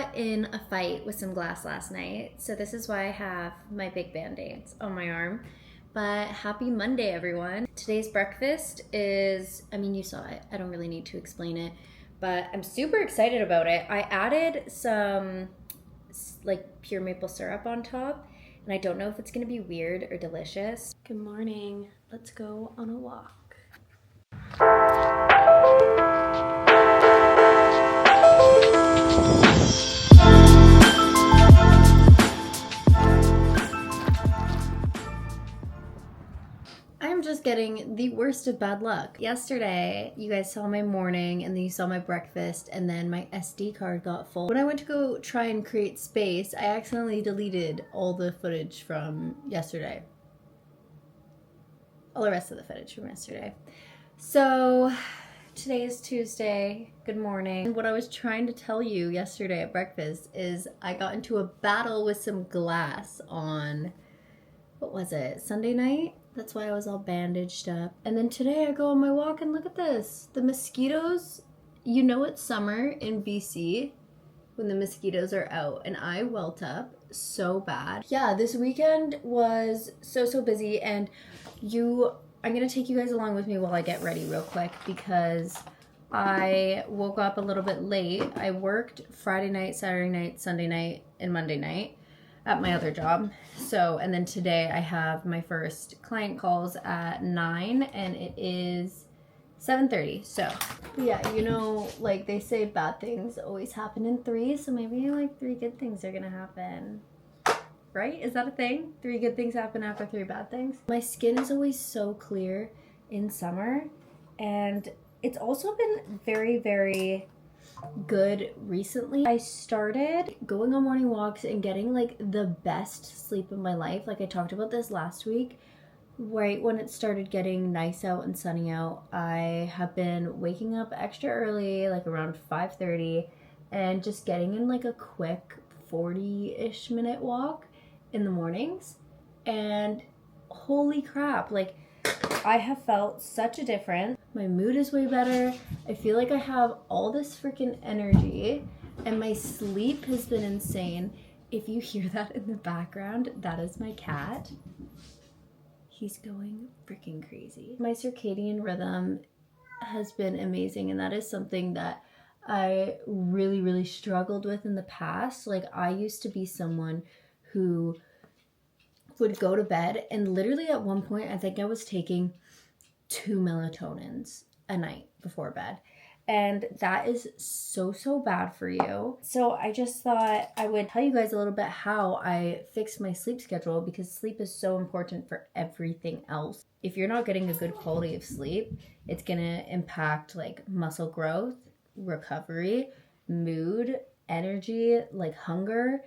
got in a fight with some glass last night, so this is why I have my big band-aids on my arm. But happy Monday, everyone. Today's breakfast is, you saw it. I don't really need to explain it, but I'm super excited about it. I added some like pure maple syrup on top, and I don't know if it's gonna be weird or delicious. Good morning. Let's go on a walk. I'm just getting the worst of bad luck. Yesterday, you guys saw my morning and then you saw my breakfast and then my SD card got full. When I went to go try and create space, I accidentally deleted all the footage from yesterday. All the rest of the footage from yesterday. So today is Tuesday. Good morning. What I was trying to tell you yesterday at breakfast is I got into a battle with some glass on, what was it, Sunday night? That's why I was all bandaged up. And then today I go on my walk and look at this. The mosquitoes, you know it's summer in BC when the mosquitoes are out, and I welt up so bad. Yeah, this weekend was so busy, and I'm gonna take you guys along with me while I get ready real quick because I woke up a little bit late. I worked Friday night, Saturday night, Sunday night, and Monday night at my other job. So, and then today I have my first client calls at 9 and it is 7:30. So yeah, like they say bad things always happen in threes. So maybe like 3 good things are gonna happen. Right? Is that a thing? 3 good things happen after 3 bad things? My skin is always so clear in summer, and it's also been very good recently. I started going on morning walks and getting like the best sleep of my life. Like I talked about this last week. Right when it started getting nice out and sunny out, I have been waking up extra early, like around 5:30, and just getting in like a quick 40-ish minute walk in the mornings. And holy crap, like I have felt such a difference. My mood is way better. I feel like I have all this freaking energy, and my sleep has been insane. If you hear that in the background, that is my cat. He's going freaking crazy. My circadian rhythm has been amazing, and that is something that I really struggled with in the past. Like I used to be someone who would go to bed, and literally at one point I think I was taking 2 melatonins a night before bed, and that is so bad for you. So I just thought I would tell you guys a little bit how I fixed my sleep schedule, because sleep is so important for everything else. If you're not getting a good quality of sleep, it's gonna impact like muscle growth, recovery, mood, energy, like hunger,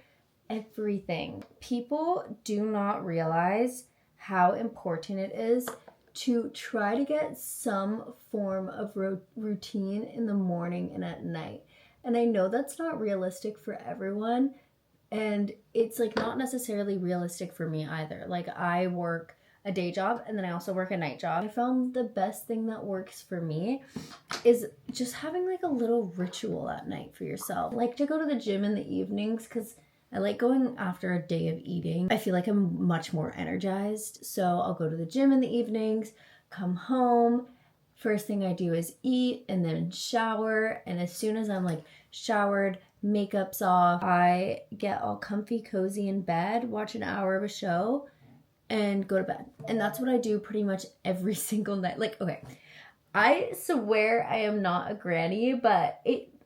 everything. People do not realize how important it is to try to get some form of routine in the morning and at night. And I know that's not realistic for everyone, and it's like not necessarily realistic for me either. Like I work a day job and then I also work a night job. I found the best thing that works for me is just having like a little ritual at night for yourself. I like to go to the gym in the evenings because I like going after a day of eating. I feel like I'm much more energized. So I'll go to the gym in the evenings, come home. First thing I do is eat and then shower. And as soon as I'm like showered, makeup's off, I get all comfy, cozy in bed, watch an hour of a show, and go to bed. And that's what I do pretty much every single night. Like, okay, I swear I am not a granny, but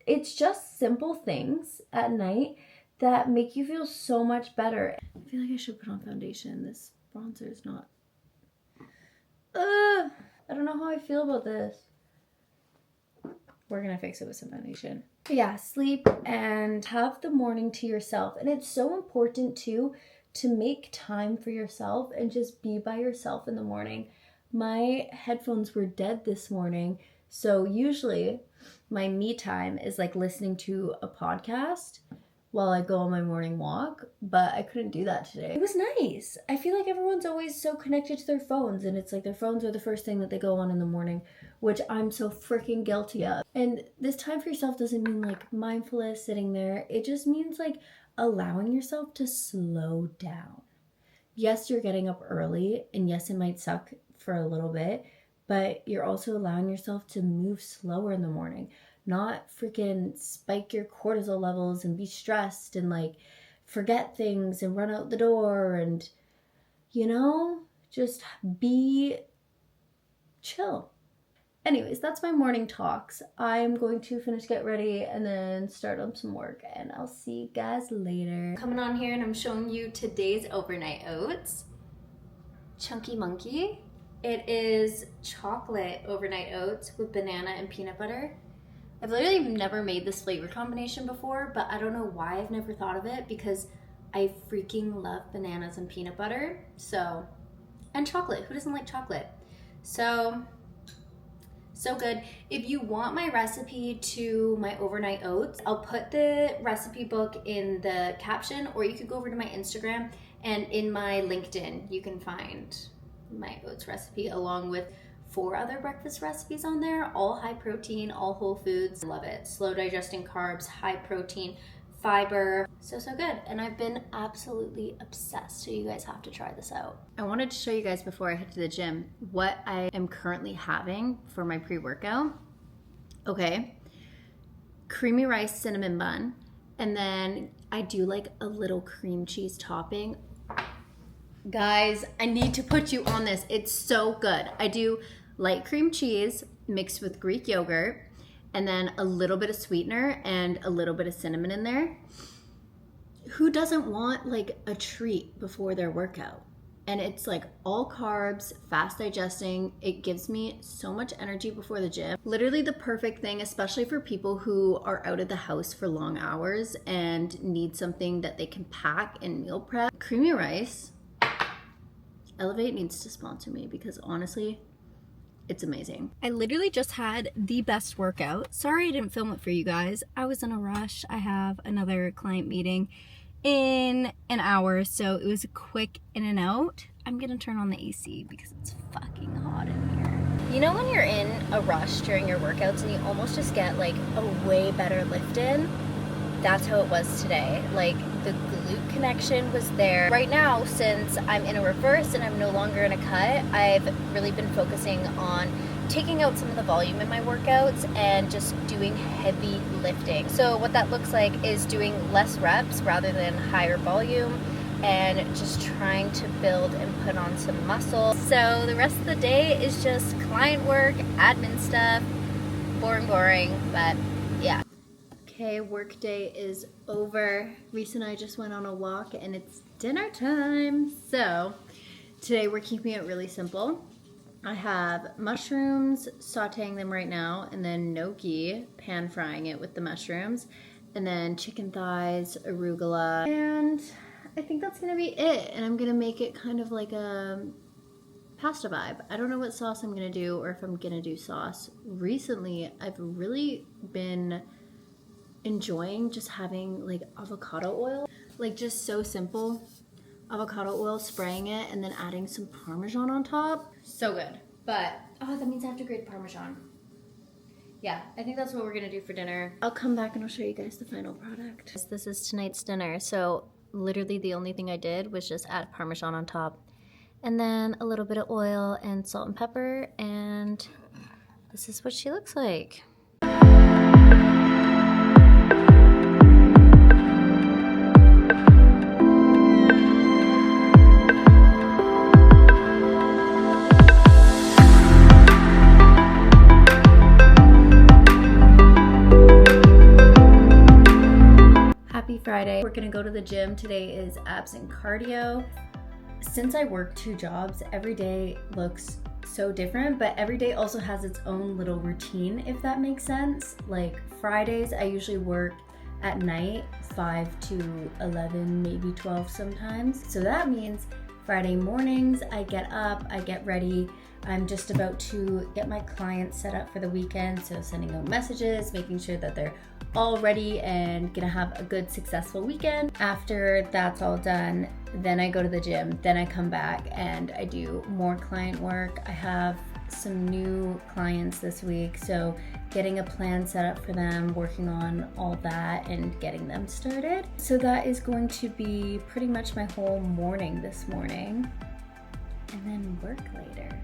it's just simple things at night that make you feel so much better. I feel like I should put on foundation. This bronzer is not... I don't know how I feel about this. We're gonna fix it with some foundation. But yeah, sleep and have the morning to yourself. And it's so important too to make time for yourself and just be by yourself in the morning. My headphones were dead this morning, so usually my me time is like listening to a podcast while I go on my morning walk, but I couldn't do that today. It was nice. I feel like everyone's always so connected to their phones, and it's like their phones are the first thing that they go on in the morning, which I'm so freaking guilty of. And this time for yourself doesn't mean like mindfulness, sitting there. It just means like allowing yourself to slow down. Yes, you're getting up early, and yes, it might suck for a little bit, but you're also allowing yourself to move slower in the morning, not freaking spike your cortisol levels and be stressed and like forget things and run out the door and, you know, just be chill. Anyways, that's my morning talks. I'm going to finish, get ready, and then start on some work, and I'll see you guys later. Coming on here and I'm showing you today's overnight oats. Chunky Monkey. It is chocolate overnight oats with banana and peanut butter. I've literally never made this flavor combination before, but I don't know why I've never thought of it, because I freaking love bananas and peanut butter. So, and chocolate. Who doesn't like chocolate? So good. If you want my recipe to my overnight oats, I'll put the recipe book in the caption, or you could go over to my Instagram, and in my LinkedIn, you can find my oats recipe along with 4 other breakfast recipes on there, all high protein, all whole foods. Love it. Slow digesting carbs, high protein, fiber. So good. And I've been absolutely obsessed, so you guys have to try this out. I wanted to show you guys before I head to the gym what I am currently having for my pre-workout. Okay, creamy rice cinnamon bun, and then I do like a little cream cheese topping. Guys, I need to put you on this. It's so good. I do light cream cheese mixed with Greek yogurt, and then a little bit of sweetener and a little bit of cinnamon in there. Who doesn't want like a treat before their workout? And it's like all carbs, fast digesting. It gives me so much energy before the gym. Literally the perfect thing, especially for people who are out of the house for long hours and need something that they can pack and meal prep. Creamy rice. Elevate needs to sponsor me, because honestly, it's amazing. I literally just had the best workout. Sorry I didn't film it for you guys. I was in a rush. I have another client meeting in an hour, so it was a quick in and out. I'm gonna turn on the AC because it's fucking hot in here. You know when you're in a rush during your workouts and you almost just get like a way better lift in? That's how it was today. Like the glute connection was there. Right now, since I'm in a reverse and I'm no longer in a cut, I've really been focusing on taking out some of the volume in my workouts and just doing heavy lifting. So what that looks like is doing less reps rather than higher volume, and just trying to build and put on some muscle. So the rest of the day is just client work, admin stuff, boring, but yeah. Okay, work day is over. Reese and I just went on a walk and it's dinner time. So today we're keeping it really simple. I have mushrooms, sauteing them right now, and then gnocchi, pan frying it with the mushrooms, and then chicken thighs, arugula, and I think that's gonna be it. And I'm gonna make it kind of like a pasta vibe. I don't know what sauce I'm gonna do, or if I'm gonna do sauce. Recently, I've really been enjoying just having like avocado oil, like just so simple. Avocado oil, spraying it, and then adding some Parmesan on top. So good. But, oh, that means I have to grate Parmesan. Yeah, I think that's what we're gonna do for dinner. I'll come back and I'll show you guys the final product. This is tonight's dinner. So literally the only thing I did was just add Parmesan on top, and then a little bit of oil and salt and pepper, and this is what she looks like. Friday. We're gonna go to the gym. Today is abs and cardio. Since I work 2 jobs, every day looks so different, but every day also has its own little routine, if that makes sense. Like Fridays, I usually work at night, 5 to 11, maybe 12 sometimes. So that means Friday mornings, I get up, I get ready. I'm just about to get my clients set up for the weekend. So sending out messages, making sure that they're all ready and gonna have a good, successful weekend. After that's all done, then I go to the gym. Then I come back and I do more client work. I have some new clients this week, so getting a plan set up for them, working on all that and getting them started. So that is going to be pretty much my whole morning this morning, and then work later.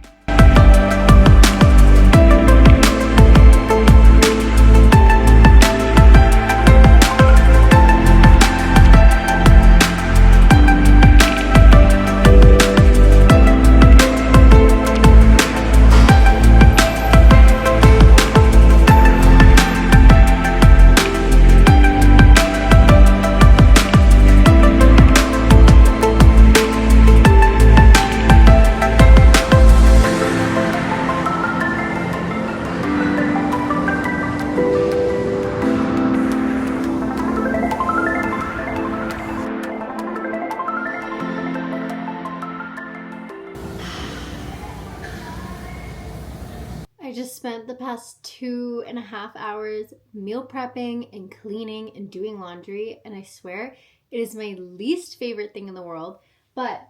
I just spent the past 2.5 hours meal prepping and cleaning and doing laundry, and I swear it is my least favorite thing in the world. But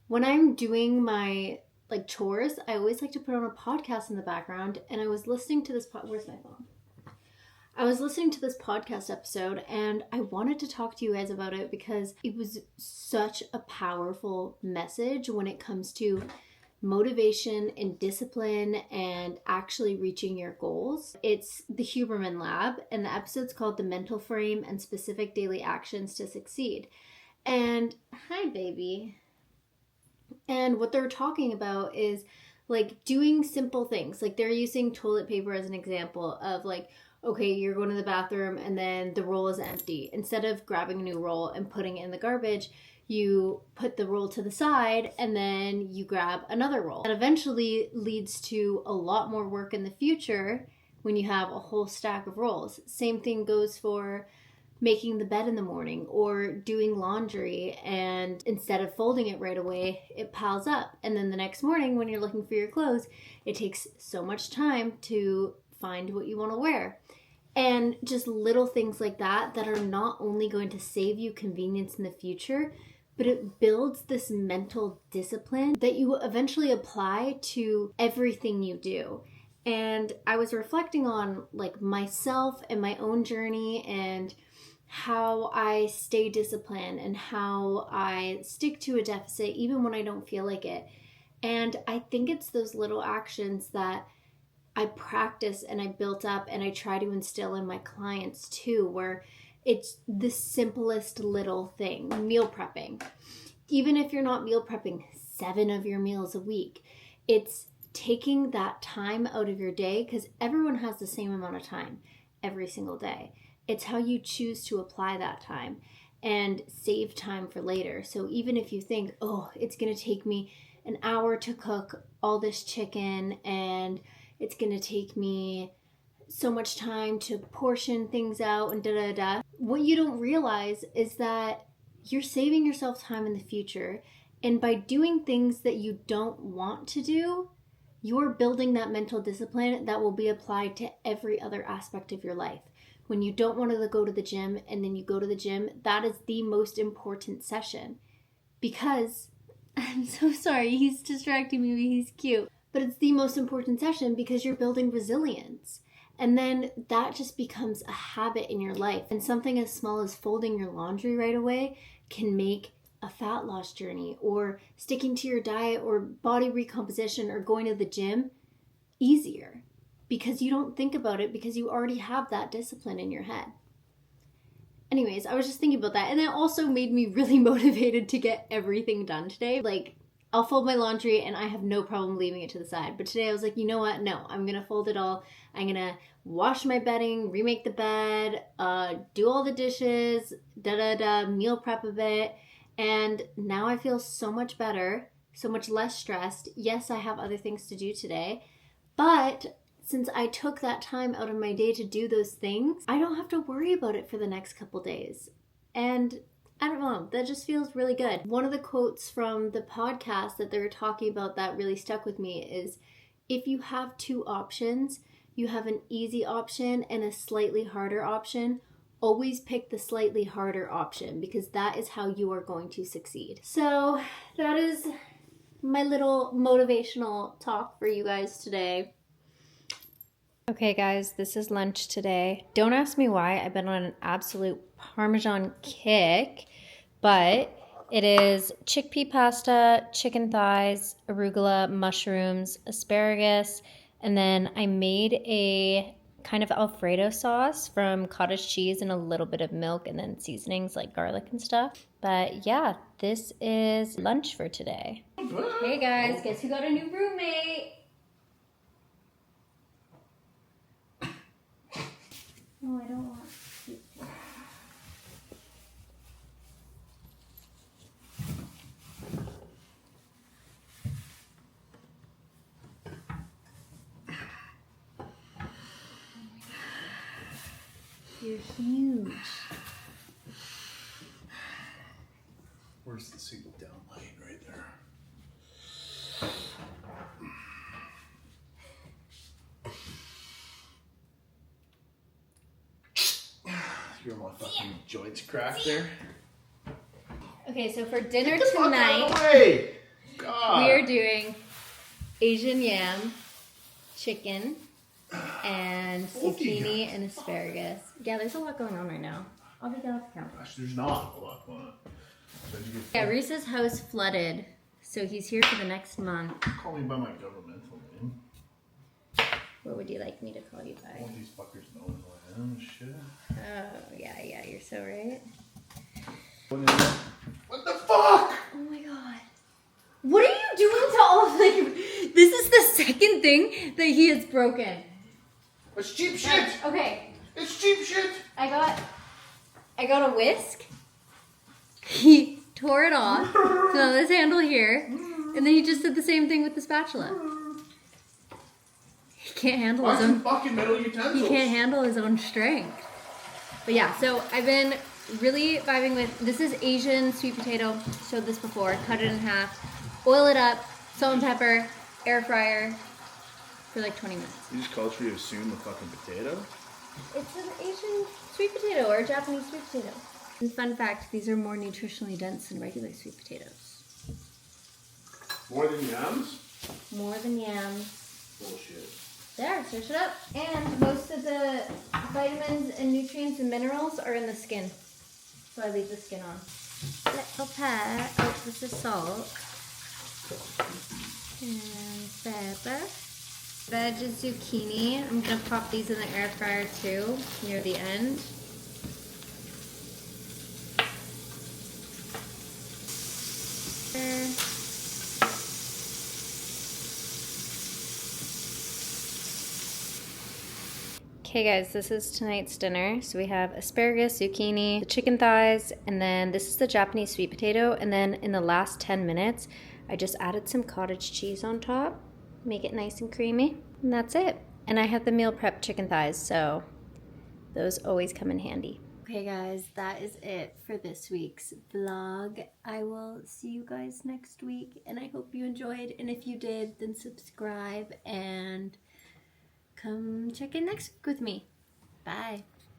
when I'm doing my chores, I always like to put on a podcast in the background, and I was listening to this where's my phone? I was listening to this podcast episode, and I wanted to talk to you guys about it because it was such a powerful message when it comes to motivation and discipline and actually reaching your goals. It's the Huberman Lab, and the episode's called The Mental Frame and Specific Daily Actions to Succeed. And hi, baby. And what they're talking about is doing simple things. They're using toilet paper as an example of okay, you're going to the bathroom and then the roll is empty. Instead of grabbing a new roll and putting it in the garbage, you put the roll to the side and then you grab another roll. That eventually leads to a lot more work in the future when you have a whole stack of rolls. Same thing goes for making the bed in the morning or doing laundry, and instead of folding it right away, it piles up. And then the next morning when you're looking for your clothes, it takes so much time to find what you want to wear. And just little things like that are not only going to save you convenience in the future, but it builds this mental discipline that you will eventually apply to everything you do. And I was reflecting on myself and my own journey and how I stay disciplined and how I stick to a deficit even when I don't feel like it. And I think it's those little actions that I practice and I built up and I try to instill in my clients too, where it's the simplest little thing. Meal prepping. Even if you're not meal prepping 7 of your meals a week, it's taking that time out of your day, because everyone has the same amount of time every single day. It's how you choose to apply that time and save time for later. So even if you think, oh, it's going to take me an hour to cook all this chicken and it's going to take me so much time to portion things out and da-da-da. What you don't realize is that you're saving yourself time in the future. And by doing things that you don't want to do, you're building that mental discipline that will be applied to every other aspect of your life. When you don't want to go to the gym and then you go to the gym, that is the most important session. Because, I'm so sorry, he's distracting me, he's cute. But it's the most important session because you're building resilience. And then that just becomes a habit in your life. And something as small as folding your laundry right away can make a fat loss journey or sticking to your diet or body recomposition or going to the gym easier, because you don't think about it because you already have that discipline in your head. Anyways, I was just thinking about that, and that also made me really motivated to get everything done today. I'll fold my laundry and I have no problem leaving it to the side. But today I was like, you know what? No, I'm going to fold it all. I'm going to wash my bedding, remake the bed, do all the dishes, meal prep a bit. And now I feel so much better, so much less stressed. Yes, I have other things to do today. But since I took that time out of my day to do those things, I don't have to worry about it for the next couple days. And I don't know, that just feels really good. One of the quotes from the podcast that they were talking about that really stuck with me is, if you have two options, you have an easy option and a slightly harder option, always pick the slightly harder option because that is how you are going to succeed. So that is my little motivational talk for you guys today. Okay guys, this is lunch today. Don't ask me why, I've been on an absolute Parmesan kick, but it is chickpea pasta, chicken thighs, arugula, mushrooms, asparagus, and then I made a kind of Alfredo sauce from cottage cheese and a little bit of milk and then seasonings like garlic and stuff. But yeah, this is lunch for today. Hey guys, guess who got a new roommate? No, I don't want sweet potato. You're huge. Where's the single down lane right there? You're my fucking joints cracked there. Okay, so for dinner Get the fuck out of the tonight, way! God. we are doing Asian yam, chicken, and zucchini and asparagus. Yeah, there's a lot going on right now. I'll be down with the count. Gosh, there's not a lot going on. So did you Yeah, Reese's house flooded, so he's here for the next month. call me by my governmental name? What would you like me to call you by? All these fuckers know who I am and shit. Oh, yeah, you're so right. What the fuck? Oh my god. What are you doing to all of, like, this is the second thing that he has broken. It's cheap shit! Okay, It's cheap shit! I got a whisk. He tore it off. So now this handle here. And then he just did the same thing with the spatula. He can't handle Buy his some own, fucking metal utensils. he can't handle his own strength. But yeah, so I've been really vibing with, this is Asian sweet potato. Showed this before. Cut it in half. Oil it up. Salt and pepper. Air fryer. For like 20 minutes. You just culturally assume a fucking potato? It's an Asian sweet potato or a Japanese sweet potato. And fun fact, these are more nutritionally dense than regular sweet potatoes. More than yams? More than yams. Bullshit. There, search it up. And most of the vitamins and nutrients and minerals are in the skin. So I leave the skin on. Little pet. Oh, this is salt. And pepper. Veg is zucchini. I'm gonna pop these in the air fryer too, near the end. Okay guys, this is tonight's dinner. So we have asparagus, zucchini, the chicken thighs, and then this is the Japanese sweet potato. And then in the last 10 minutes, I just added some cottage cheese on top. Make it nice and creamy, and that's it. And I have the meal prep chicken thighs, so those always come in handy. Okay guys, that is it for this week's vlog. I will see you guys next week, and I hope you enjoyed. And if you did, then subscribe and come check in next week with me. Bye.